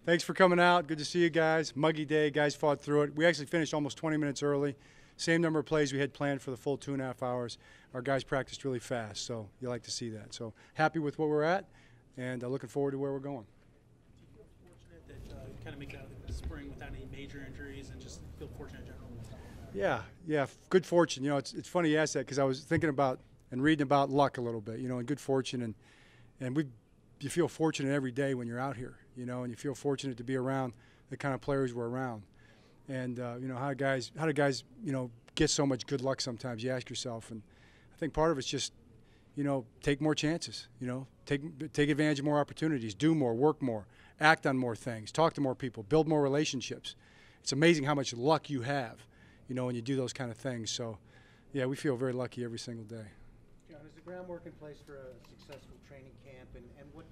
Thanks for coming out. Good to see you guys. Muggy day. Guys fought through it. We actually finished almost 20 minutes early. Same number of plays we had planned for the full 2.5 hours. Our guys practiced really fast, so you like to see that. So happy with where we're at, and looking forward to where we're going. Do you feel fortunate that you kind of make it out of the spring without any major injuries and just feel fortunate in general? Yeah, good fortune. You know, it's funny you asked that because I was thinking about and reading about luck a little bit, you know, and good fortune. And you feel fortunate every day when you're out here, you know, and you feel fortunate to be around the kind of players we're around. And, you know, how do guys, you know, get so much good luck sometimes, you ask yourself. And I think part of it's just, you know, take more chances, you know, take advantage of more opportunities, do more, work more, act on more things, talk to more people, build more relationships. It's amazing how much luck you have, you know, when you do those kind of things. So, yeah, we feel very lucky every single day. John, is the groundwork in place for a successful training camp, and what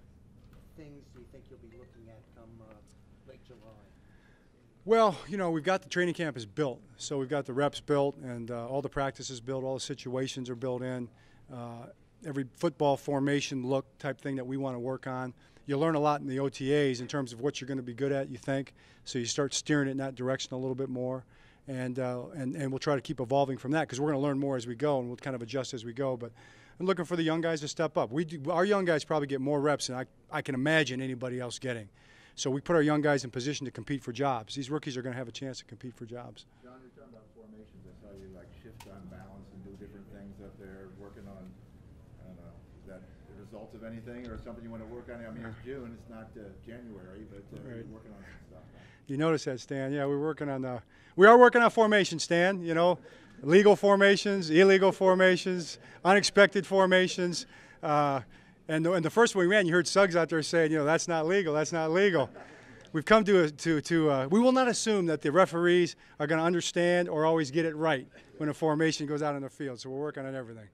things do you think you'll be looking at come late July? Well, you know, we've got the training camp is built. So we've got the reps built and all the practices built, all the situations are built in. Every football formation look type thing that we want to work on. You learn a lot in the OTAs in terms of what you're going to be good at, you think. So you start steering it in that direction a little bit more. And we'll try to keep evolving from that because we're going to learn more as we go, and we'll kind of adjust as we go. But I'm looking for the young guys to step up. Our young guys probably get more reps than I can imagine anybody else getting. So we put our young guys in position to compete for jobs. These rookies are going to have a chance to compete for jobs. John, you're talking about formations. I saw you like shift on balance and do different things up there, working on, I don't know, is that the result of anything or something you want to work on? I mean, it's June, it's not January, but right. You're working on some stuff. You notice that, Stan? Yeah, we are working on formation, Stan. You know, legal formations, illegal formations, unexpected formations. And the first one we ran, you heard Suggs out there saying, you know, that's not legal, that's not legal. We've come we will not assume that the referees are going to understand or always get it right when a formation goes out on the field. So we're working on everything.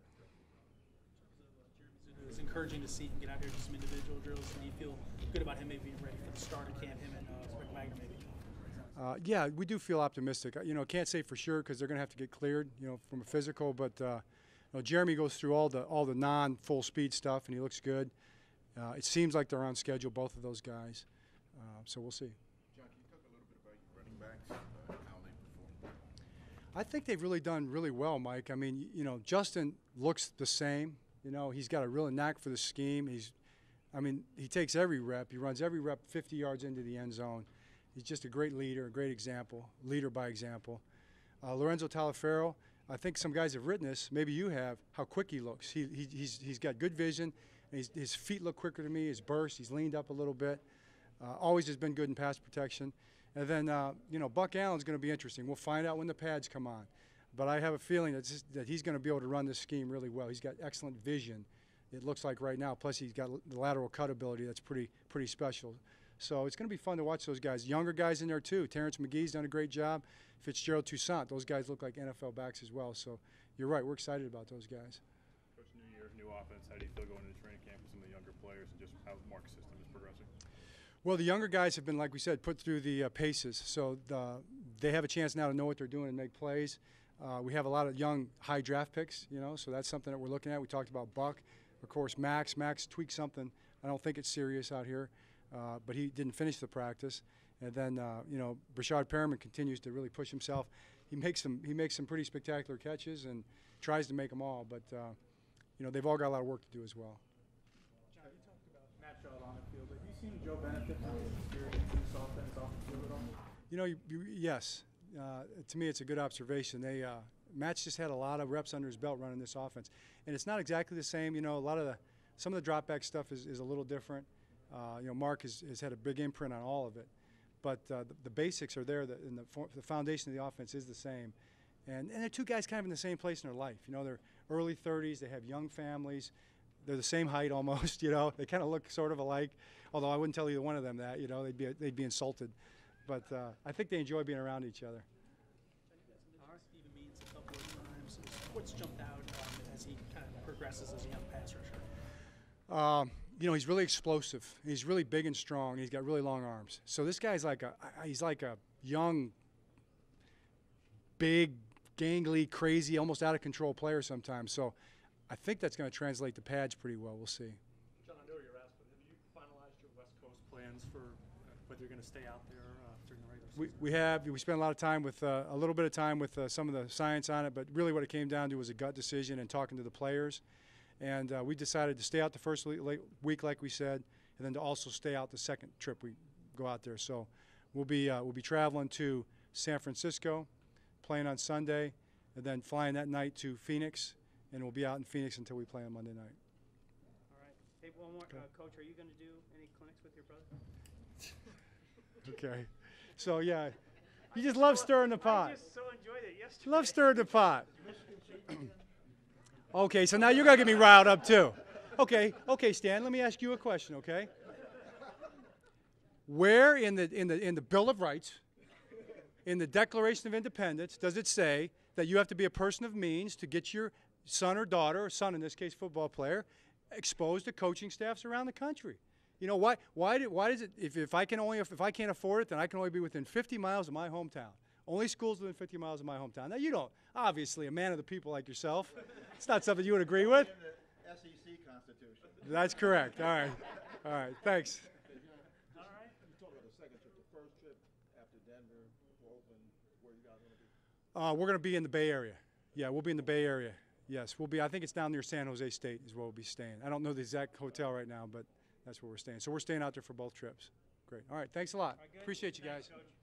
It's encouraging to see him get out here to some individual drills. Do you feel good about him maybe being ready for the start of camp, him and Rick Wagner maybe? Yeah, we do feel optimistic. You know, can't say for sure because they're going to have to get cleared, you know, from a physical. But you know, Jeremy goes through all the non-full speed stuff, and he looks good. It seems like they're on schedule, both of those guys. So we'll see. John, can you talk a little bit about your running backs, how they perform? I think they've really done really well, Mike. I mean, you know, Justin looks the same. You know, he's got a real knack for the scheme. He takes every rep. He runs every rep 50 yards into the end zone. He's just a great leader, a great example, leader by example. Lorenzo Taliaferro, I think some guys have written this, maybe you have, how quick he looks. He's got good vision, and his feet look quicker to me, his burst, he's leaned up a little bit. Always has been good in pass protection. And then, you know, Buck Allen's going to be interesting. We'll find out when the pads come on. But I have a feeling that he's going to be able to run this scheme really well. He's got excellent vision, it looks like right now. Plus, he's got the lateral cut ability that's pretty special. So it's going to be fun to watch those guys. Younger guys in there, too. Terrence McGee's done a great job. Fitzgerald Toussaint, those guys look like NFL backs as well. So you're right, we're excited about those guys. Coach, new year, new offense. How do you feel going into training camp with some of the younger players and just how Mark's system is progressing? Well, the younger guys have been, like we said, put through the paces. So they have a chance now to know what they're doing and make plays. We have a lot of young, high draft picks, you know, so that's something that we're looking at. We talked about Buck. Of course, Max tweaked something. I don't think it's serious out here, but he didn't finish the practice. And then, you know, Brashad Perriman continues to really push himself. He makes some pretty spectacular catches and tries to make them all. But, you know, they've all got a lot of work to do as well. John, you talked about Matt Schaub on the field. Have you seen Joe benefit from his experience in this offense off the field at all? You know, yes. To me, it's a good observation. Matt's just had a lot of reps under his belt running this offense. And it's not exactly the same. You know, some of the drop back stuff is a little different. You know, Mark has had a big imprint on all of it. But the basics are there, and the foundation of the offense is the same. And they're two guys kind of in the same place in their life. You know, they're early 30s. They have young families. They're the same height almost, you know. They kind of look sort of alike, although I wouldn't tell either one of them that. You know, they'd be insulted. But I think they enjoy being around each other. Steven Means a couple of times. What's jumped out as he kind of progresses as a young pass rusher? You know, he's really explosive. He's really big and strong. He's got really long arms. So this guy's like a young, big, gangly, crazy, almost out of control player sometimes. So I think that's going to translate to pads pretty well. We'll see. John, I know you're asked, but have you finalized your West Coast plans for whether you're going to stay out there during the regular season. We spent a lot of time with a little bit of time with some of the science on it, but really what it came down to was a gut decision and talking to the players. And we decided to stay out the first week, like we said, and then to also stay out the second trip we go out there. So we'll be traveling to San Francisco, playing on Sunday, and then flying that night to Phoenix, and we'll be out in Phoenix until we play on Monday night. All right. Hey, one more, Coach. Are you going to do any clinics with your brother? Okay. So yeah, you just love stirring the pot. I just so enjoyed it yesterday. Love stirring the pot. Okay, so now you're gonna get me riled up too. Okay, Stan. Let me ask you a question. Okay. Where in the Bill of Rights, in the Declaration of Independence, does it say that you have to be a person of means to get your son or daughter, or son in this case, football player, exposed to coaching staffs around the country? You know, why does it, if I can't afford it, then I can only be within 50 miles of my hometown. Only schools within 50 miles of my hometown. Now, you don't, obviously, a man of the people like yourself, it's not something you would agree with. In the SEC Constitution. That's correct. All right, thanks. All right. You talked about the second trip, the first trip after Denver, Oakland, where you guys going to be? We're going to be in the Bay Area. Yeah, we'll be in the Bay Area. Yes, we'll be, I think it's down near San Jose State is where we'll be staying. I don't know the exact hotel right now, but that's where we're staying. So we're staying out there for both trips. Great. All right, thanks a lot. All right, good. Appreciate you Thanks, guys. Coach.